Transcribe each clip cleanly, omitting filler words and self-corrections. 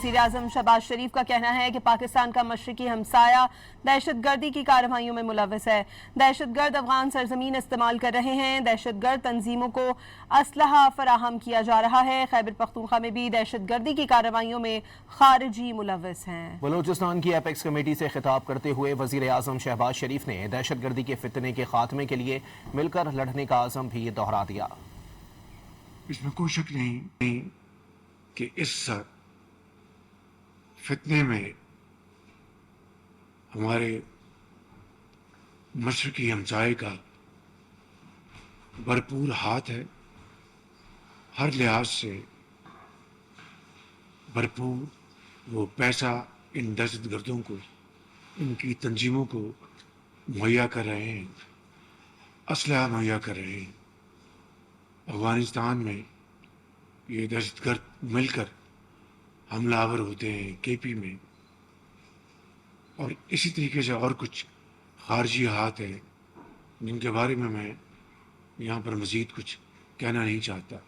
वज़ीर-ए-आज़म शहबाज शरीफ का कहना है कि पाकिस्तान का मशरकी हमसाया दहशत गर्दी की कार्रवाइयों में मुलव्वस है। दहशत गर्द अफगान सरजमीन इस्तेमाल कर रहे हैं। दहशत गर्द तंजीमों को असलहा फराहम किया जा रहा है। खैबर पख्तूनख्वा में भी दहशत गर्दी की कार्रवाइयों में खारिजी मुलव्वस हैं। बलूचिस्तान की एपेक्स कमेटी से खिताब करते हुए वज़ीर-ए-आज़म शहबाज शरीफ ने दहशत गर्दी के फितने के खात्मे के लिए मिलकर लड़ने का आज़म भी दोहरा दिया। इसमें कोई शक नहीं कि इस फितने में हमारे मशरकी हमसाये का भरपूर हाथ है। हर लिहाज से भरपूर वो पैसा इन दहशत गर्दों को, इनकी तंजीमों को मुहैया कर रहे हैं, असलहा मुहैया कर रहे हैं। अफगानिस्तान में ये दहशतगर्द मिलकर हमलावर होते हैं केपी में, और इसी तरीके से और कुछ खारजी हाथ हैं जिनके बारे में मैं यहाँ पर मज़ीद कुछ कहना नहीं चाहता।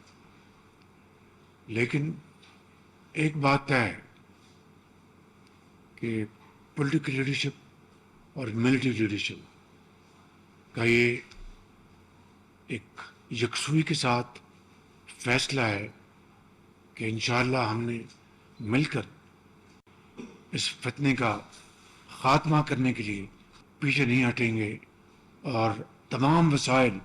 लेकिन एक बात तय है कि पॉलिटिकल लीडरशिप और मिलिट्री लीडरशिप का ये एक यकसुई के साथ फैसला है कि इंशाअल्लाह हमने मिलकर इस फितने का ख़ात्मा करने के लिए पीछे नहीं हटेंगे और तमाम वसाइल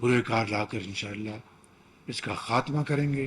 बुरे कार लाकर इंशाअल्लाह इसका ख़ात्मा करेंगे।